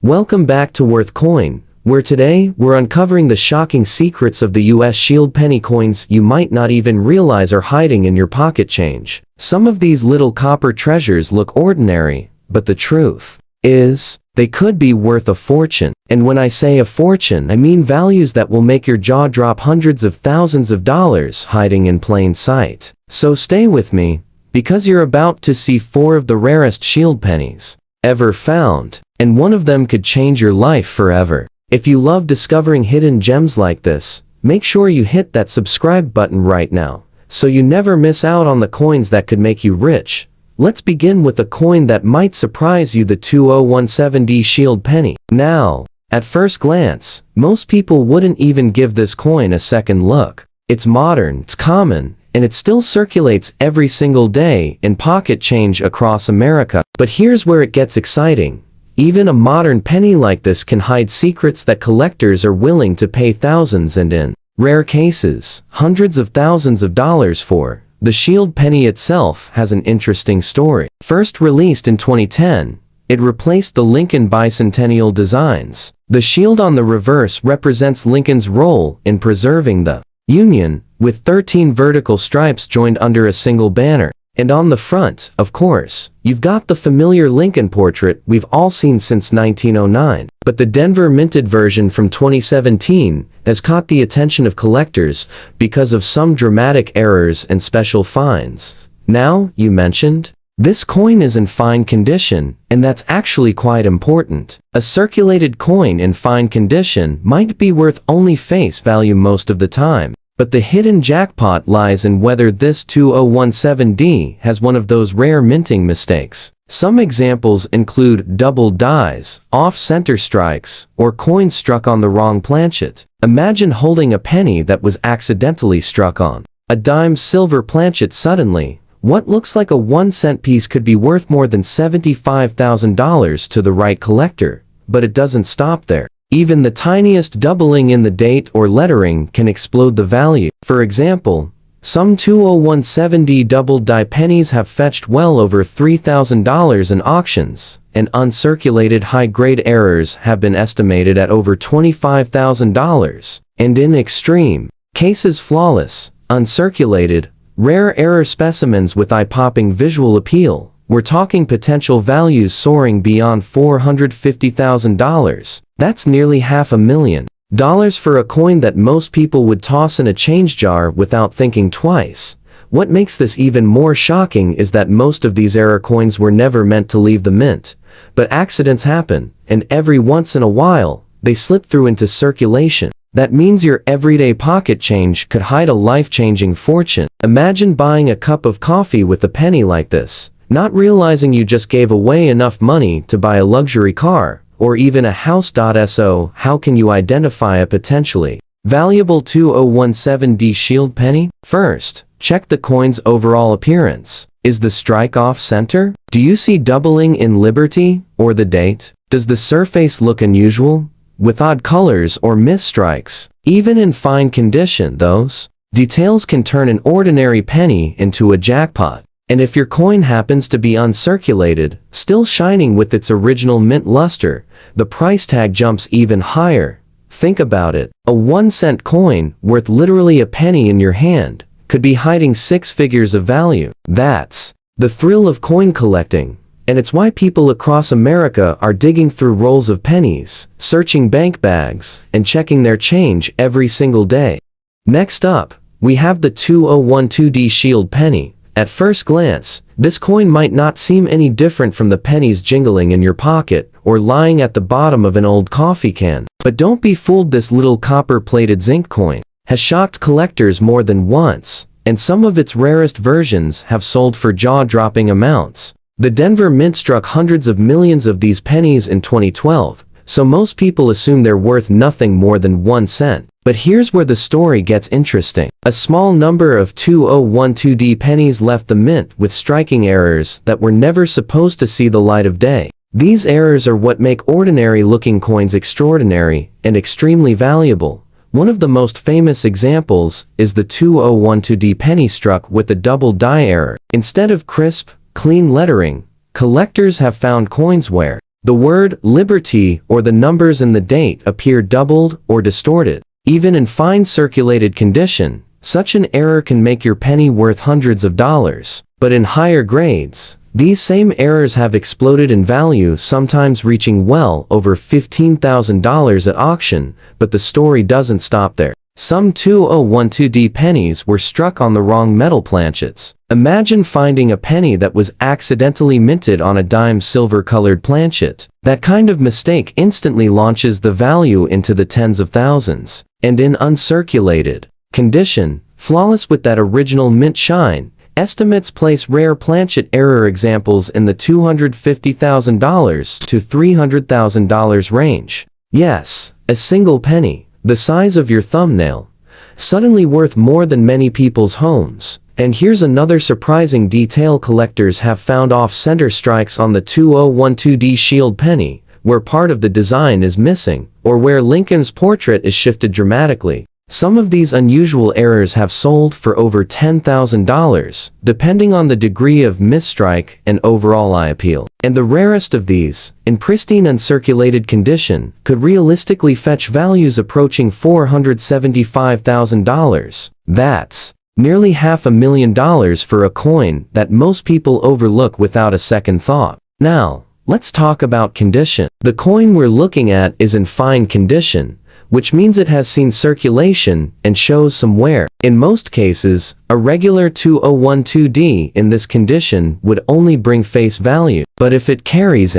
Welcome back to Worth Coin, where today we're uncovering the shocking secrets of the US Shield penny coins you might not even realize are hiding in your pocket change. Some of these little copper treasures look ordinary, but the truth is, they could be worth a fortune. And when I say a fortune, I mean values that will make your jaw drop, hundreds of thousands of dollars hiding in plain sight. So stay with me, because you're about to see 4 of the rarest Shield pennies ever found, and one of them could change your life forever. If you love discovering hidden gems like this, make sure you hit that subscribe button right now, so you never miss out on the coins that could make you rich. Let's begin with a coin that might surprise you, the 2017D Shield penny. Now, at first glance, most people wouldn't even give this coin a second look. It's modern, it's common, and it still circulates every single day in pocket change across America. But here's where it gets exciting. Even a modern penny like this can hide secrets that collectors are willing to pay thousands and, in rare cases, hundreds of thousands of dollars for. The Shield penny itself has an interesting story. First released in 2010, it replaced the Lincoln bicentennial designs. The shield on the reverse represents Lincoln's role in preserving the Union, with 13 vertical stripes joined under a single banner. And on the front, of course, you've got the familiar Lincoln portrait we've all seen since 1909. But the Denver minted version from 2017 has caught the attention of collectors because of some dramatic errors and special finds. Now, you mentioned, this coin is in fine condition, and that's actually quite important. A circulated coin in fine condition might be worth only face value most of the time. But the hidden jackpot lies in whether this 2017D has one of those rare minting mistakes. Some examples include double dies, off-center strikes, or coins struck on the wrong planchet. Imagine holding a penny that was accidentally struck on a dime silver planchet. Suddenly, what looks like a 1-cent piece could be worth more than $75,000 to the right collector. But it doesn't stop there. Even the tiniest doubling in the date or lettering can explode the value. For example, some 2017D double die pennies have fetched well over $3,000 in auctions, and uncirculated high-grade errors have been estimated at over $25,000. And in extreme cases, flawless, uncirculated, rare error specimens with eye-popping visual appeal. We're talking potential values soaring beyond $450,000. That's nearly $500,000 for a coin that most people would toss in a change jar without thinking twice. What makes this even more shocking is that most of these error coins were never meant to leave the mint. But accidents happen, and every once in a while, they slip through into circulation. That means your everyday pocket change could hide a life-changing fortune. Imagine buying a cup of coffee with a penny like this, not realizing you just gave away enough money to buy a luxury car, or even a house. So, how can you identify a potentially valuable 2017D Shield penny? First, check the coin's overall appearance. Is the strike off-center? Do you see doubling in Liberty, or the date? Does the surface look unusual, with odd colors or misstrikes? Even in fine condition, those details can turn an ordinary penny into a jackpot. And if your coin happens to be uncirculated, still shining with its original mint luster, the price tag jumps even higher. Think about it. A 1-cent coin, worth literally a penny in your hand, could be hiding 6 figures of value. That's the thrill of coin collecting. And it's why people across America are digging through rolls of pennies, searching bank bags, and checking their change every single day. Next up, we have the 2012D Shield penny. At first glance, this coin might not seem any different from the pennies jingling in your pocket or lying at the bottom of an old coffee can. But don't be fooled, this little copper-plated zinc coin has shocked collectors more than once, and some of its rarest versions have sold for jaw-dropping amounts. The Denver Mint struck hundreds of millions of these pennies in 2012, so most people assume they're worth nothing more than 1 cent. But here's where the story gets interesting. A small number of 2012D pennies left the mint with striking errors that were never supposed to see the light of day. These errors are what make ordinary-looking coins extraordinary and extremely valuable. One of the most famous examples is the 2012D penny struck with a double die error. Instead of crisp, clean lettering, collectors have found coins where The word liberty or the numbers in the date appear doubled or distorted. Even in fine circulated condition, such an error can make your penny worth hundreds of dollars. But in higher grades, these same errors have exploded in value, sometimes reaching well over $15,000 at auction, but the story doesn't stop there. Some 2012D pennies were struck on the wrong metal planchets. Imagine finding a penny that was accidentally minted on a dime silver-colored planchet. That kind of mistake instantly launches the value into the tens of thousands. And in uncirculated condition, flawless with that original mint shine, estimates place rare planchet error examples in the $250,000 to $300,000 range. Yes, a single penny, the size of your thumbnail, suddenly worth more than many people's homes. And here's another surprising detail: collectors have found off-center strikes on the 2012D Shield penny, where part of the design is missing, or where Lincoln's portrait is shifted dramatically. Some of these unusual errors have sold for over $10,000, depending on the degree of misstrike and overall eye appeal. And the rarest of these, in pristine uncirculated condition, could realistically fetch values approaching $475,000. That's nearly $500,000 for a coin that most people overlook without a second thought. Now, let's talk about condition. The coin we're looking at is in fine condition, which means it has seen circulation and shows some wear. In most cases, a regular 2012D in this condition would only bring face value. But if it carries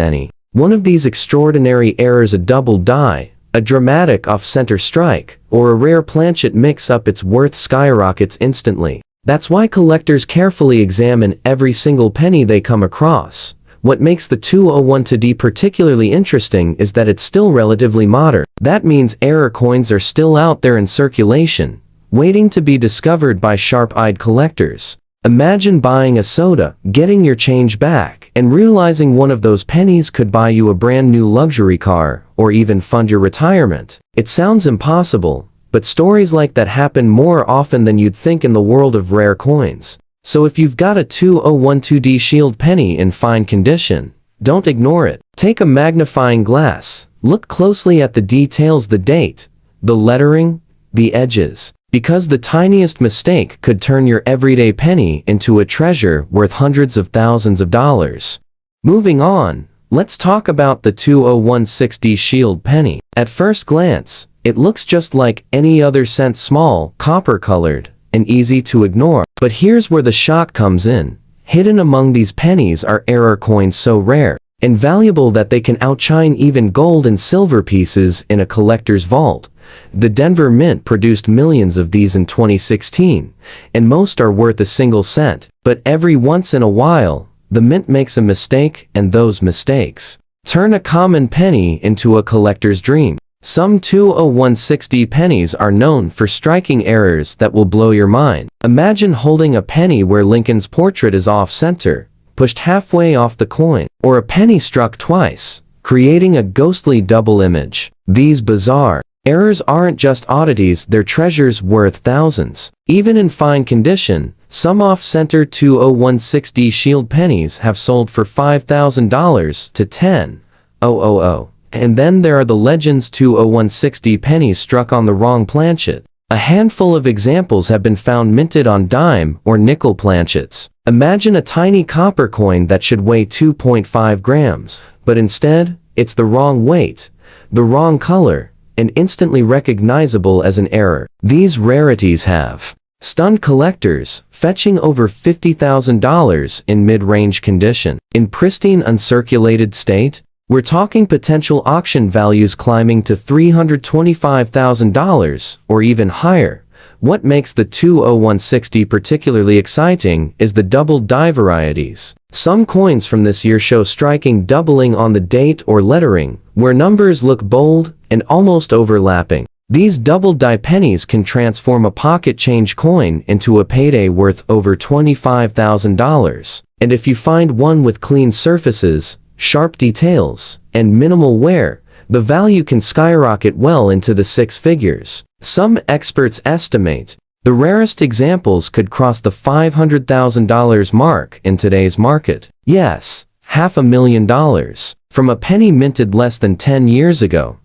one of these extraordinary errors, a double die, a dramatic off-center strike, or a rare planchet mix-up, its worth skyrockets instantly. That's why collectors carefully examine every single penny they come across. What makes the 2012D particularly interesting is that it's still relatively modern. That means error coins are still out there in circulation, waiting to be discovered by sharp-eyed collectors. Imagine buying a soda, getting your change back, and realizing one of those pennies could buy you a brand new luxury car, or even fund your retirement. It sounds impossible, but stories like that happen more often than you'd think in the world of rare coins. So if you've got a 2012D Shield penny in fine condition, don't ignore it. Take a magnifying glass, look closely at the details, the date, the lettering, the edges, because the tiniest mistake could turn your everyday penny into a treasure worth hundreds of thousands of dollars. Moving on, let's talk about the 2016D Shield penny. At first glance, it looks just like any other cent, small, copper-colored, and easy to ignore. But here's where the shock comes in. Hidden among these pennies are error coins so rare and valuable that they can outshine even gold and silver pieces in a collector's vault. The Denver Mint produced millions of these in 2016, and most are worth a single cent. But every once in a while, the Mint makes a mistake, and those mistakes turn a common penny into a collector's dream. Some 2016D pennies are known for striking errors that will blow your mind. Imagine holding a penny where Lincoln's portrait is off-center, pushed halfway off the coin, or a penny struck twice, creating a ghostly double image. These bizarre errors aren't just oddities, they're treasures worth thousands. Even in fine condition, some off-center 2016D Shield pennies have sold for $5,000 to $10,000. And then there are the Legends 2016D pennies struck on the wrong planchet. A handful of examples have been found minted on dime or nickel planchets. Imagine a tiny copper coin that should weigh 2.5 grams, but instead, it's the wrong weight, the wrong color, and instantly recognizable as an error. These rarities have stunned collectors, fetching over $50,000 in mid-range condition. In pristine uncirculated state, we're talking potential auction values climbing to $325,000 or even higher. What makes the 2016D particularly exciting is the double die varieties. Some coins from this year show striking doubling on the date or lettering, where numbers look bold and almost overlapping. These double die pennies can transform a pocket change coin into a payday worth over $25,000. And if you find one with clean surfaces, sharp details, and minimal wear, the value can skyrocket well into the six figures. Some experts estimate the rarest examples could cross the $500,000 mark in today's market. Yes, $500,000. from a penny minted less than 10 years ago.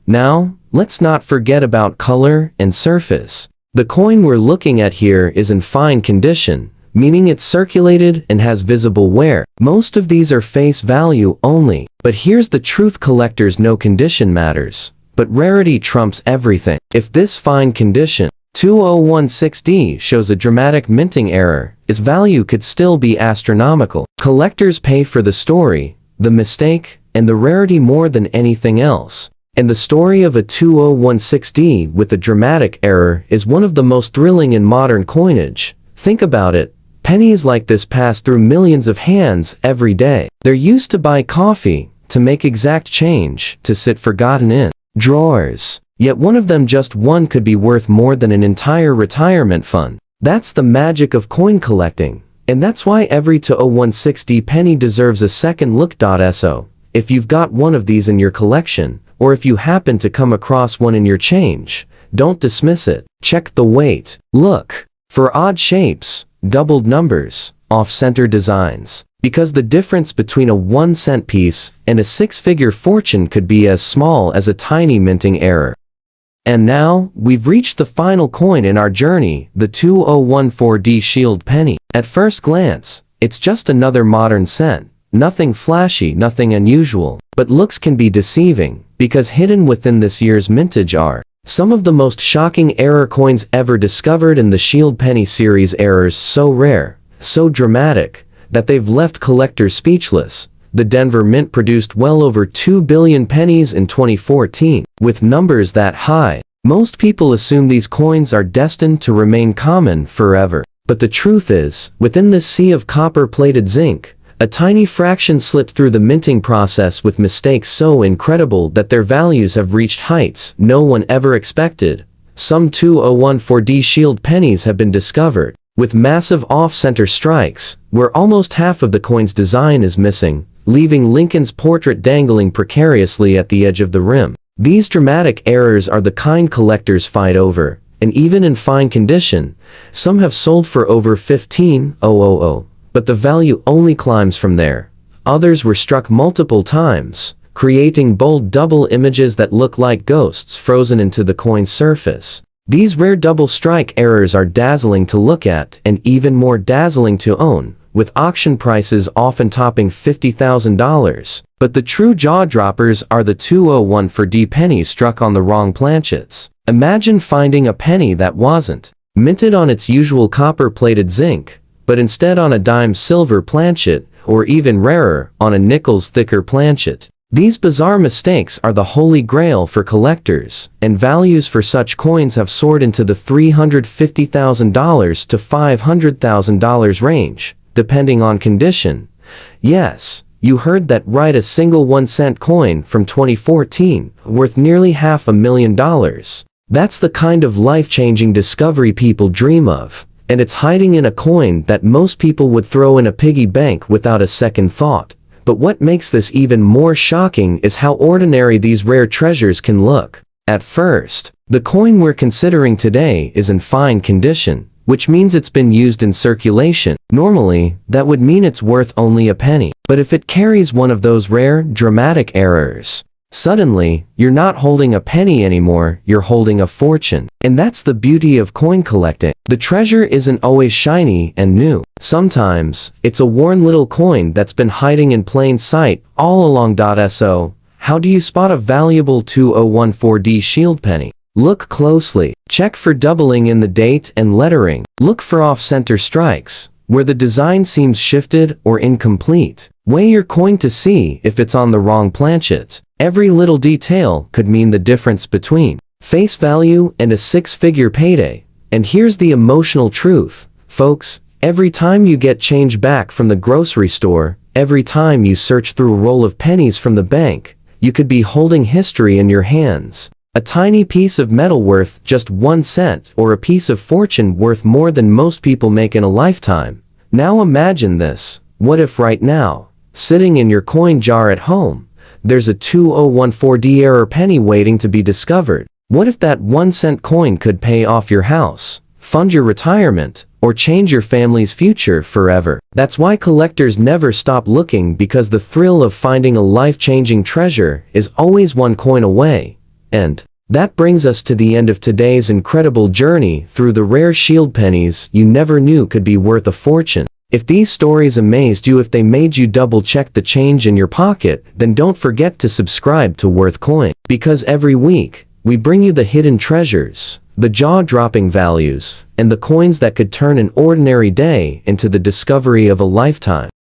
Now, let's not forget about color and surface. The coin we're looking at here is in fine condition, meaning it's circulated and has visible wear. Most of these are face value only, but here's the truth: collectors know condition matters, but rarity trumps everything. If this fine condition 2016D shows a dramatic minting error, its value could still be astronomical. Collectors pay for the story, the mistake, and the rarity more than anything else. And the story of a 2016D with a dramatic error is one of the most thrilling in modern coinage. Think about it. Pennies like this pass through millions of hands every day. They're used to buy coffee, to make exact change, to sit forgotten in drawers. Yet one of them, just one, could be worth more than an entire retirement fund. That's the magic of coin collecting. And that's why every 2016D penny deserves a second look. So, if you've got one of these in your collection, or if you happen to come across one in your change, don't dismiss it. Check the weight. Look for odd shapes, doubled numbers, off-center designs, because the difference between a 1-cent piece and a six-figure fortune could be as small as a tiny minting error. And now, we've reached the final coin in our journey, the 2014D Shield Penny. At first glance, it's just another modern cent. Nothing flashy, nothing unusual. But looks can be deceiving, because hidden within this year's mintage are some of the most shocking error coins ever discovered in the Shield Penny series. Errors so rare, so dramatic, that they've left collectors speechless. The Denver Mint produced well over 2 billion pennies in 2014. With numbers that high, most people assume these coins are destined to remain common forever. But the truth is, within this sea of copper-plated zinc, a tiny fraction slipped through the minting process with mistakes so incredible that their values have reached heights no one ever expected. Some 2014D Shield pennies have been discovered with massive off-center strikes, where almost half of the coin's design is missing, leaving Lincoln's portrait dangling precariously at the edge of the rim. These dramatic errors are the kind collectors fight over, and even in fine condition, some have sold for over $15,000, but the value only climbs from there. Others were struck multiple times, creating bold double images that look like ghosts frozen into the coin's surface. These rare double strike errors are dazzling to look at and even more dazzling to own, with auction prices often topping $50,000. But the true jaw-droppers are the 2014D pennies struck on the wrong planchets. Imagine finding a penny that wasn't minted on its usual copper-plated zinc, but instead on a dime silver planchet, or even rarer, on a nickel's thicker planchet. These bizarre mistakes are the holy grail for collectors, and values for such coins have soared into the $350,000 to $500,000 range, depending on condition. Yes, you heard that right, a single 1-cent coin from 2014, worth nearly $500,000. That's the kind of life-changing discovery people dream of, and it's hiding in a coin that most people would throw in a piggy bank without a second thought. But what makes this even more shocking is how ordinary these rare treasures can look. At first, the coin we're considering today is in fine condition, which means it's been used in circulation. Normally, that would mean it's worth only a penny. But if it carries one of those rare, dramatic errors, suddenly, you're not holding a penny anymore, you're holding a fortune. And that's the beauty of coin collecting. The treasure isn't always shiny and new. Sometimes, it's a worn little coin that's been hiding in plain sight all along. So, how do you spot a valuable 2014D Shield penny? Look closely. Check for doubling in the date and lettering. Look for off-center strikes, where the design seems shifted or incomplete. Weigh your coin to see if it's on the wrong planchet. Every little detail could mean the difference between face value and a six-figure payday. And here's the emotional truth, folks. Every time you get change back from the grocery store, every time you search through a roll of pennies from the bank, you could be holding history in your hands. A tiny piece of metal worth just 1 cent, or a piece of fortune worth more than most people make in a lifetime. Now imagine this. What if right now, sitting in your coin jar at home, there's a 2014D error penny waiting to be discovered? What if that 1-cent coin could pay off your house, fund your retirement, or change your family's future forever. That's why collectors never stop looking, because the thrill of finding a life-changing treasure is always one coin away. And that brings us to the end of today's incredible journey through the rare shield pennies you never knew could be worth a fortune. If these stories amazed you, if they made you double-check the change in your pocket, then don't forget to subscribe to Worth Coin. Because every week, we bring you the hidden treasures, the jaw-dropping values, and the coins that could turn an ordinary day into the discovery of a lifetime.